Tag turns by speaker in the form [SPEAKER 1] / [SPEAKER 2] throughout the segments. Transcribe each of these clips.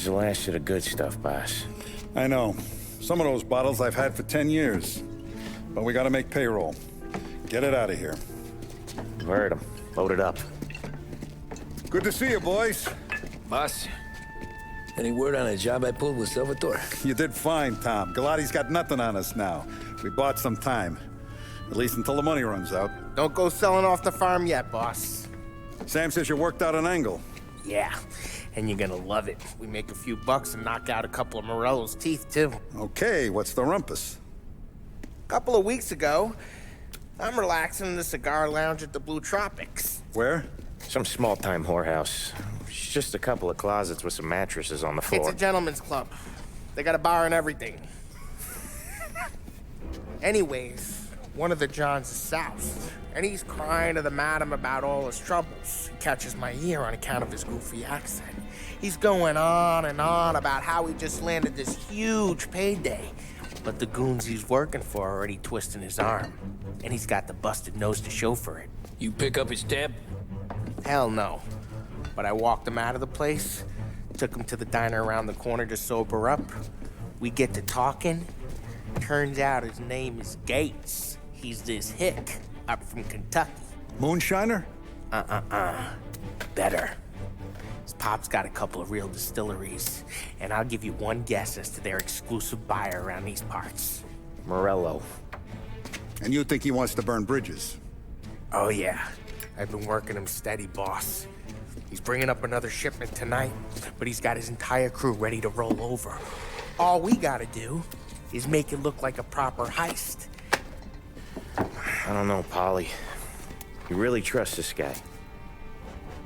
[SPEAKER 1] the last of the good stuff, boss.
[SPEAKER 2] I know. Some of those bottles I've had for 10 years. But we gotta make payroll. Get it out of here.
[SPEAKER 1] You've heard him. Load it up.
[SPEAKER 2] Good to see you, boys.
[SPEAKER 3] Boss, any word on a job I pulled with Salvatore?
[SPEAKER 2] You did fine, Tom. Galati's got nothing on us now. We bought some time. At least until the money runs out.
[SPEAKER 4] Don't go selling off the farm yet, boss.
[SPEAKER 2] Sam says you worked out an angle.
[SPEAKER 4] Yeah, and you're gonna love it. We make a few bucks and knock out a couple of Morello's teeth, too.
[SPEAKER 2] Okay, what's the rumpus?
[SPEAKER 4] A couple of weeks ago, I'm relaxing in the cigar lounge at the Blue Tropics.
[SPEAKER 2] Where?
[SPEAKER 1] Some small-time whorehouse. It's just a couple of closets with some mattresses on the floor.
[SPEAKER 4] It's a gentleman's club. They got a bar and everything. Anyways, one of the Johns is soused, and he's crying to the madam about all his troubles. He catches my ear on account of his goofy accent. He's going on and on about how he just landed this huge payday, but the goons he's working for are already twisting his arm, and he's got the busted nose to show for it.
[SPEAKER 3] You pick up his tab?
[SPEAKER 4] Hell no. But I walked him out of the place, took him to the diner around the corner to sober up. We get to talking. Turns out his name is Gates. He's this hick up from Kentucky.
[SPEAKER 2] Moonshiner?
[SPEAKER 4] Better. His pop's got a couple of real distilleries, and I'll give you one guess as to their exclusive buyer around these parts.
[SPEAKER 1] Morello.
[SPEAKER 2] And you think he wants to burn bridges?
[SPEAKER 4] Oh yeah, I've been working him steady, boss. He's bringing up another shipment tonight, but he's got his entire crew ready to roll over. All we gotta do is make it look like a proper heist.
[SPEAKER 1] I don't know, Polly. You really trust this guy?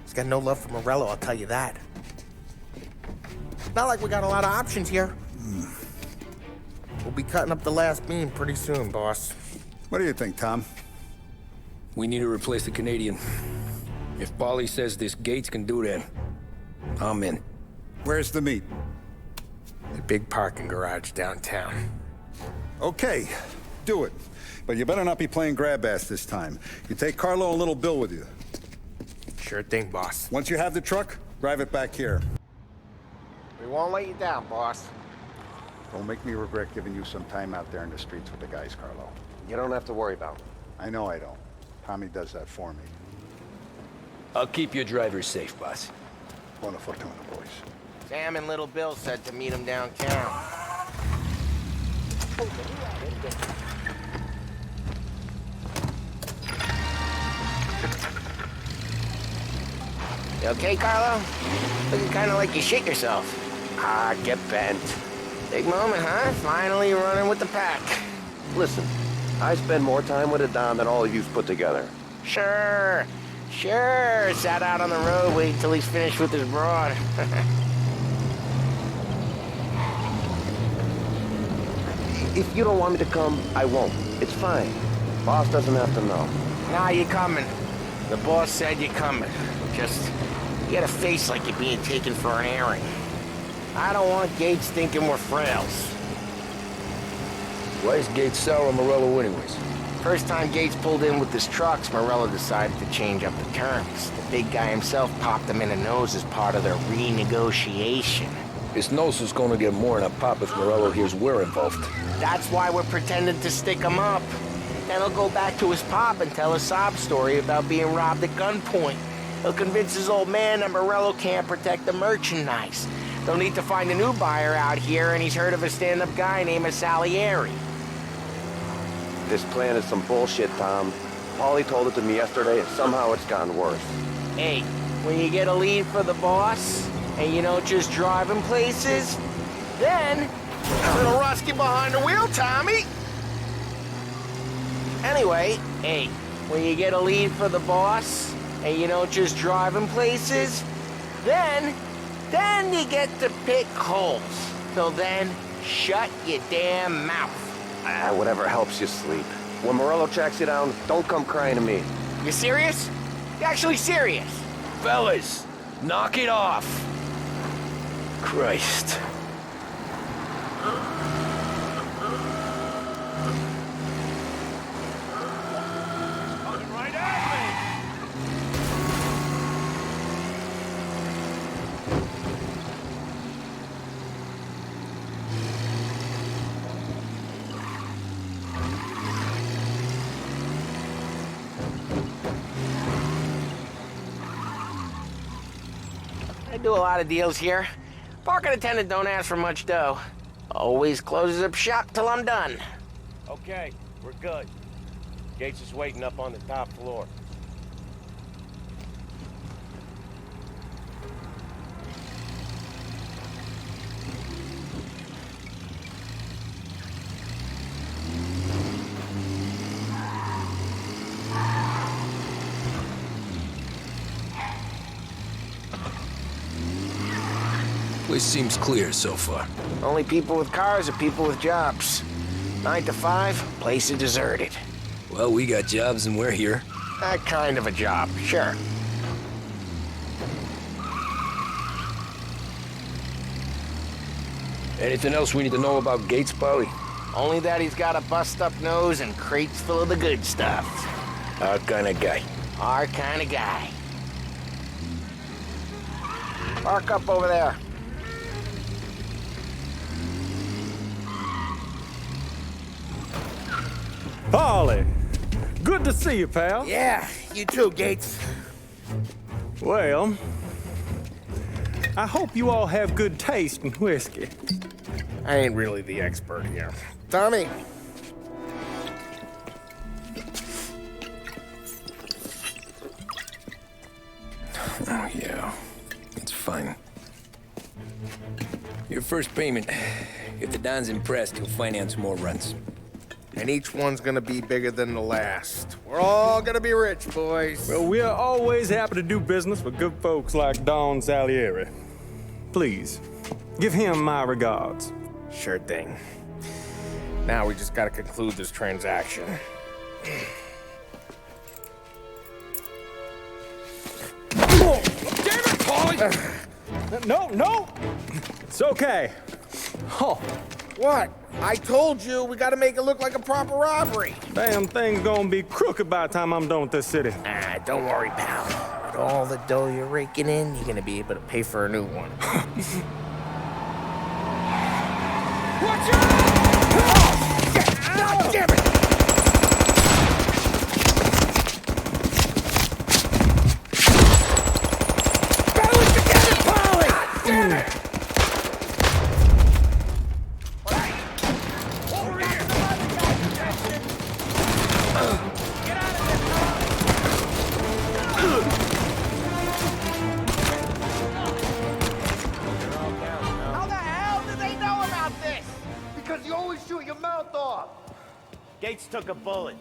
[SPEAKER 4] He's got no love for Morello, I'll tell you that. Not like we got a lot of options here. We'll be cutting up the last beam pretty soon, boss.
[SPEAKER 2] What do you think, Tom?
[SPEAKER 3] We need to replace the Canadian. If Polly says this Gates can do that, I'm in.
[SPEAKER 2] Where's the meet?
[SPEAKER 4] The big parking garage downtown.
[SPEAKER 2] Okay, do it. But you better not be playing grab ass this time. You take Carlo and Little Bill with you.
[SPEAKER 4] Sure thing, boss.
[SPEAKER 2] Once you have the truck, drive it back here.
[SPEAKER 4] We won't let you down, boss.
[SPEAKER 2] Don't make me regret giving you some time out there in the streets with the guys, Carlo.
[SPEAKER 5] You don't have to worry about it.
[SPEAKER 2] I know I don't. Tommy does that for me.
[SPEAKER 3] I'll keep your driver safe, boss.
[SPEAKER 2] Buona fortuna, boys.
[SPEAKER 4] Sam and Little Bill said to meet him downtown. You okay, Carlo? Looking kind of like you shit yourself.
[SPEAKER 5] Ah, get bent.
[SPEAKER 4] Big moment, huh? Finally running with the pack.
[SPEAKER 5] Listen, I spend more time with a Don than all of you've put together.
[SPEAKER 4] Sure. Sat out on the road, wait till he's finished with his broad.
[SPEAKER 5] If you don't want me to come, I won't. It's fine. Boss doesn't have to know.
[SPEAKER 4] Nah, you're coming. The boss said you're coming. Just, you got a face like you're being taken for an airing. I don't want Gates thinking we're frails.
[SPEAKER 3] Why is Gates sour on Morello anyways?
[SPEAKER 4] First time Gates pulled in with his trucks, Morello decided to change up the terms. The big guy himself popped him in the nose as part of their renegotiation.
[SPEAKER 3] His nose is gonna get more than a pop if Morello hears we're involved.
[SPEAKER 4] That's why we're pretending to stick him up. Then he'll go back to his pop and tell a sob story about being robbed at gunpoint. He'll convince his old man that Morello can't protect the merchandise. They'll need to find a new buyer out here, and he's heard of a stand-up guy named Salieri.
[SPEAKER 5] This plan is some bullshit, Tom. Paulie told it to me yesterday, and somehow it's gotten worse.
[SPEAKER 4] Hey, when you get a lead for the boss, and you don't just drive him places, then a little rusky behind the wheel, Tommy. Anyway, hey, when you get a lead for the boss, and you don't just drive him places, then you get to pick holes. Till then, shut your damn mouth.
[SPEAKER 5] Whatever helps you sleep. When Morello tracks you down, don't come crying to me.
[SPEAKER 4] You serious? You actually serious?
[SPEAKER 3] Fellas, knock it off. Christ.
[SPEAKER 4] do a lot of deals here. Parking attendant don't ask for much dough. Always closes up shop till I'm done.
[SPEAKER 1] Okay, we're good. Gates is waiting up on the top floor.
[SPEAKER 3] Place seems clear so far.
[SPEAKER 4] Only people with cars are people with jobs. 9 to 5, place is deserted.
[SPEAKER 3] Well, we got jobs and we're here.
[SPEAKER 4] That kind of a job, sure.
[SPEAKER 3] Anything else we need to know about Gates, Polly?
[SPEAKER 4] Only that he's got a bust-up nose and crates full of the good stuff.
[SPEAKER 3] Our kind of guy.
[SPEAKER 4] Our kind of guy. Park up over there.
[SPEAKER 6] Polly, good to see you, pal.
[SPEAKER 4] Yeah, you too, Gates.
[SPEAKER 6] Well, I hope you all have good taste in whiskey.
[SPEAKER 4] I ain't really the expert here. Tommy.
[SPEAKER 3] Oh, yeah. It's fine. Your first payment. If the Don's impressed, he'll finance more runs.
[SPEAKER 4] And each one's gonna be bigger than the last. We're all gonna be rich, boys.
[SPEAKER 6] Well, we're always happy to do business with good folks like Don Salieri. Please, give him my regards.
[SPEAKER 4] Sure thing. Now we just gotta conclude this transaction.
[SPEAKER 6] Damn it, Paulie! No! It's okay. Oh,
[SPEAKER 4] What? I told you, we gotta make it look like a proper robbery.
[SPEAKER 6] damn thing's gonna be crooked by the time I'm done with this city.
[SPEAKER 4] Ah, don't worry, pal. With all the dough you're raking in, you're gonna be able to pay for a new one.
[SPEAKER 6] Watch out!
[SPEAKER 4] God damn it! Battle it together, Polly! God damn it! How the hell did they know about this?
[SPEAKER 5] Because you always shoot your mouth off.
[SPEAKER 1] Gates took a bullet.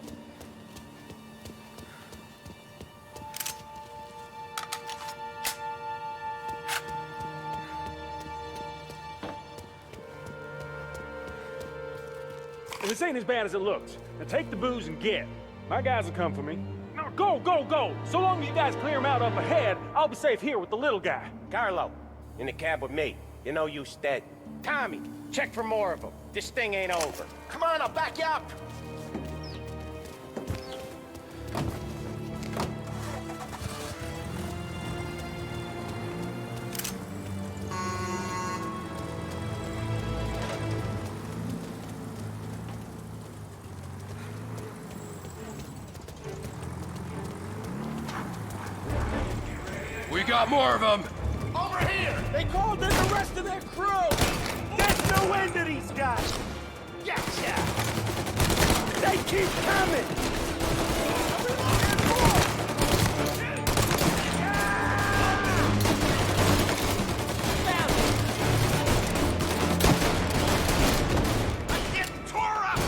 [SPEAKER 6] This ain't as bad as it looks. Now take the booze and get. My guys will come for me. Now go! So long as you guys clear him out up ahead, I'll be safe here with the little guy.
[SPEAKER 1] Carlo, in the cab with me. You know you stead. Tommy, check for more of them. This thing ain't over.
[SPEAKER 4] Come on, I'll back you up.
[SPEAKER 3] We got more of them!
[SPEAKER 4] Over here!
[SPEAKER 6] They called in the rest of their crew! There's no end to these guys!
[SPEAKER 4] Gotcha!
[SPEAKER 6] They keep coming!
[SPEAKER 4] I'm getting tore up!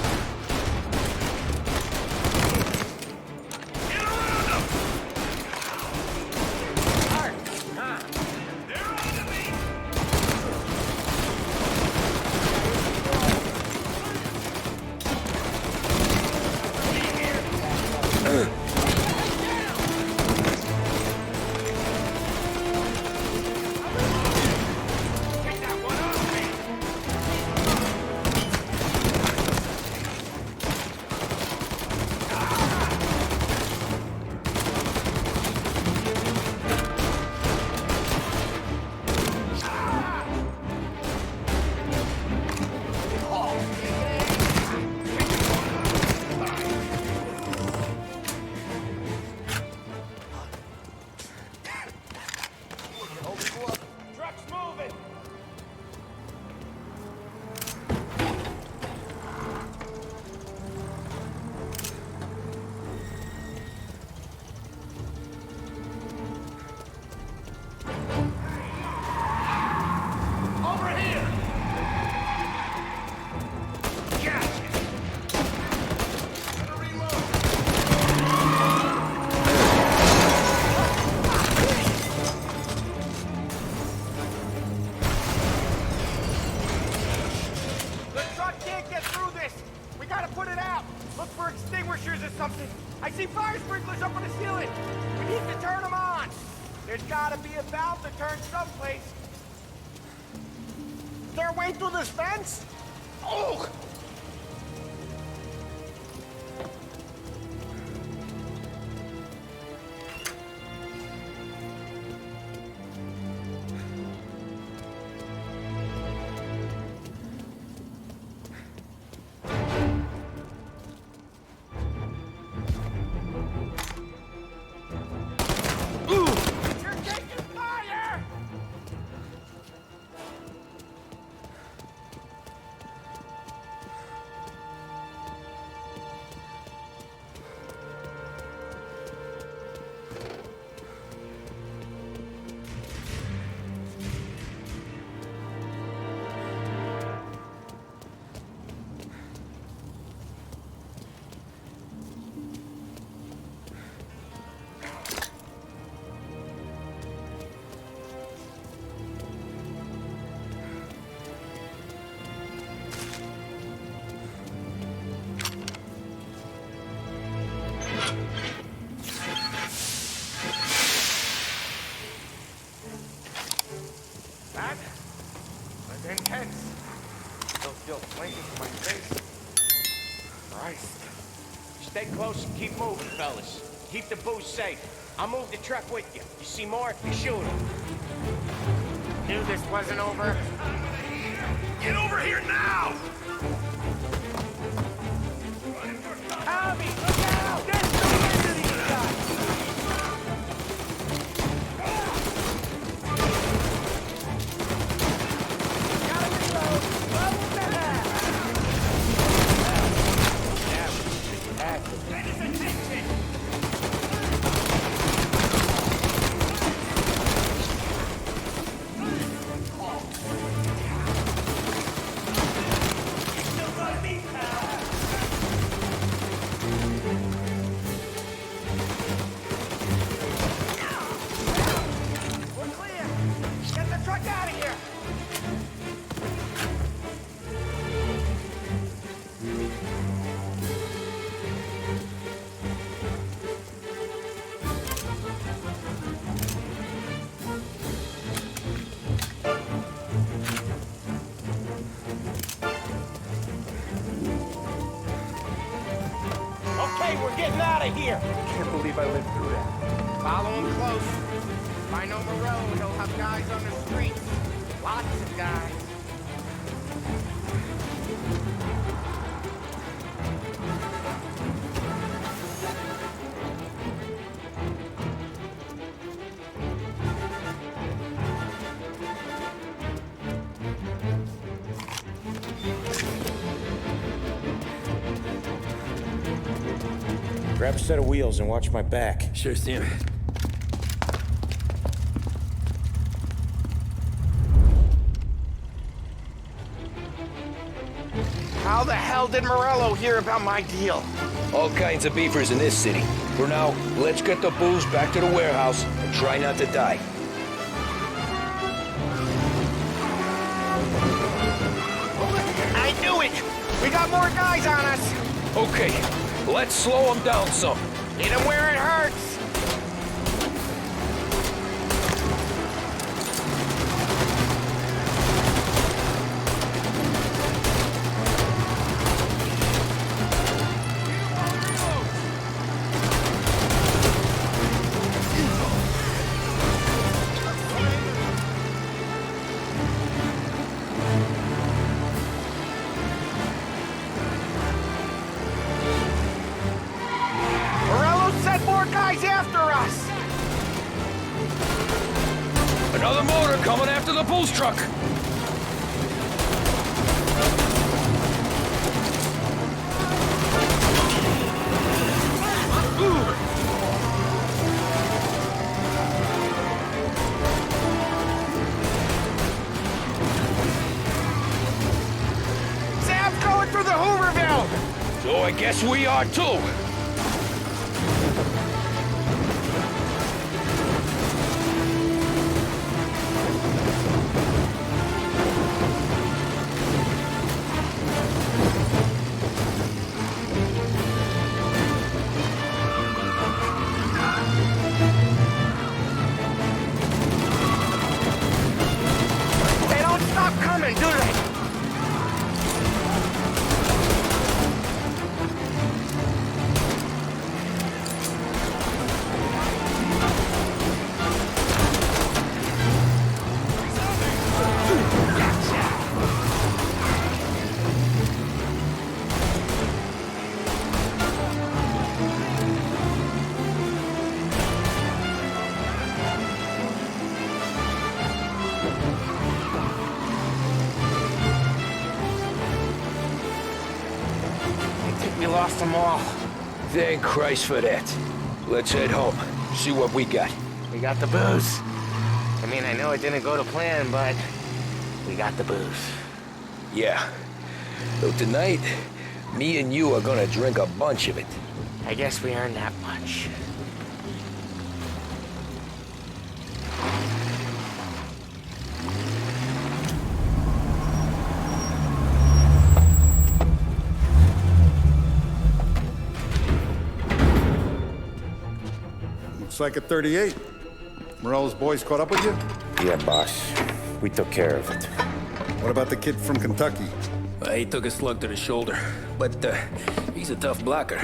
[SPEAKER 4] Get around them! They're on me! Take that one off me! Look for extinguishers or something. I see fire sprinklers up on the ceiling. We need to turn them on. There's gotta be a valve to turn someplace. Is there a way through this fence? Oh! That was intense. Still feel flames in my face. Christ.
[SPEAKER 1] Stay close and keep moving, fellas. Keep the booze safe. I'll move the truck with you. You see more, you shoot him.
[SPEAKER 4] Knew this wasn't over.
[SPEAKER 7] Get over here now!
[SPEAKER 1] Tommy, look out! There's no way to these guys! Gotta reload! Level the head!
[SPEAKER 7] That is attention! Still got me, pal!
[SPEAKER 4] We're clear. Get the truck out of here.
[SPEAKER 1] Okay, we're getting out of here.
[SPEAKER 4] Can't believe I lived through that. Follow him close. If I know Moreau, he'll have guys on the streets. Lots of guys.
[SPEAKER 1] Grab a set of wheels and watch my back.
[SPEAKER 3] Sure, Sam.
[SPEAKER 4] How the hell did Morello hear about my deal?
[SPEAKER 3] All kinds of beefers in this city. For now, let's get the booze back to the warehouse and try not to die.
[SPEAKER 4] I knew it! We got more guys on us!
[SPEAKER 3] Okay, let's slow them down some.
[SPEAKER 4] Hit him where it hurts! Morello sent more guys after us!
[SPEAKER 3] Another motor coming after the booze truck.
[SPEAKER 4] Sam's going through the Hooverville!
[SPEAKER 3] So I guess we are too.
[SPEAKER 4] we lost them all.
[SPEAKER 3] Thank Christ for that. Let's head home. See what we got.
[SPEAKER 4] We got the booze. I mean, I know it didn't go to plan, but we got the booze.
[SPEAKER 3] Yeah. So tonight, me and you are gonna drink a bunch of it.
[SPEAKER 4] I guess we earned that much.
[SPEAKER 2] Looks like a 38. Morello's boys caught up with you?
[SPEAKER 1] Yeah, boss. We took care of it.
[SPEAKER 2] What about the kid from Kentucky?
[SPEAKER 3] He took a slug to the shoulder, but he's a tough blocker.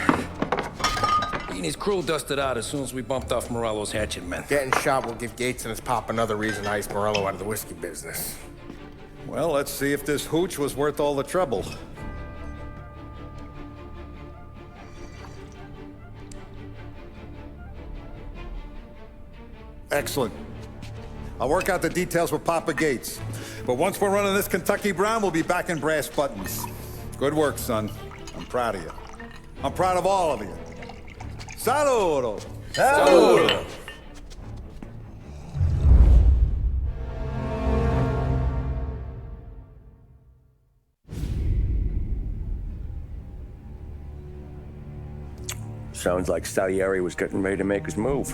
[SPEAKER 3] He and his crew dusted out as soon as we bumped off Morello's hatchet men.
[SPEAKER 4] Getting shot will give Gates and his pop another reason to ice Morello out of the whiskey business.
[SPEAKER 2] Well, let's see if this hooch was worth all the trouble. Excellent. I'll work out the details with Papa Gates. But once we're running this Kentucky Brown, we'll be back in brass buttons. Good work, son. I'm proud of you. I'm proud of all of you. Saludo!
[SPEAKER 3] Saludo!
[SPEAKER 5] Sounds like Salieri was getting ready to make his move.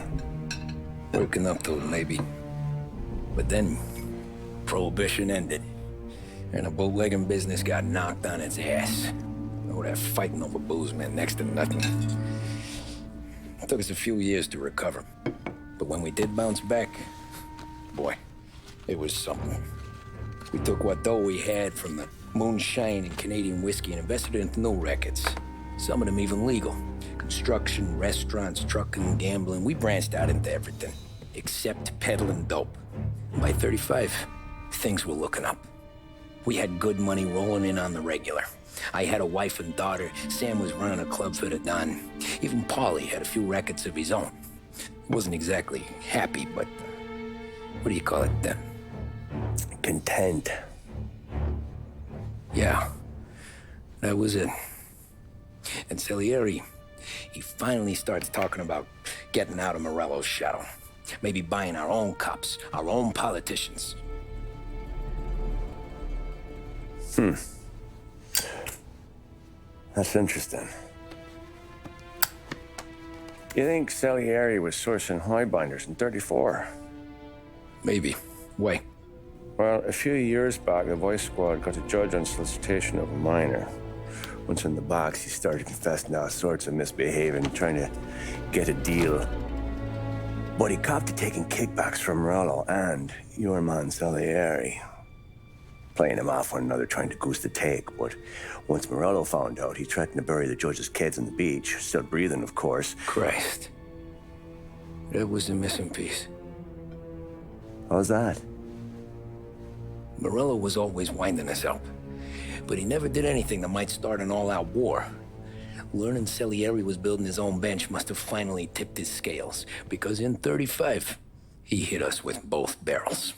[SPEAKER 3] Working up to it, maybe. But then, Prohibition ended, and the bootlegging business got knocked on its ass. Oh, that fighting over booze meant next to nothing. It took us a few years to recover. But when we did bounce back, boy, it was something. We took what dough we had from the moonshine and Canadian whiskey and invested it into new rackets. Some of them even legal. Construction, restaurants, trucking, gambling. We branched out into everything, except peddling dope. By 35, things were looking up. We had good money rolling in on the regular. I had a wife and daughter. Sam was running a club for the Don. Even Paulie had a few rackets of his own. He wasn't exactly happy, but what do you call it then?
[SPEAKER 5] Content.
[SPEAKER 3] Yeah, that was it. And Salieri, he finally starts talking about getting out of Morello's shadow. Maybe buying our own cops, our own politicians.
[SPEAKER 5] That's interesting. You think Salieri was sourcing highbinders in 34?
[SPEAKER 3] Maybe. Why?
[SPEAKER 5] Well, a few years back, the Vice Squad got a judge on solicitation of a minor. Once in the box, he started confessing all sorts of misbehaving, trying to get a deal. But he copped to taking kickbacks from Morello and your man Salieri. Playing them off one another, trying to goose the take. But once Morello found out, he threatened to bury the judge's kids on the beach. Still breathing, of course.
[SPEAKER 3] Christ. That was the missing piece.
[SPEAKER 5] How's that?
[SPEAKER 3] Morello was always winding us up. But he never did anything that might start an all-out war. Learning Salieri was building his own bench must have finally tipped his scales, because in 35, he hit us with both barrels.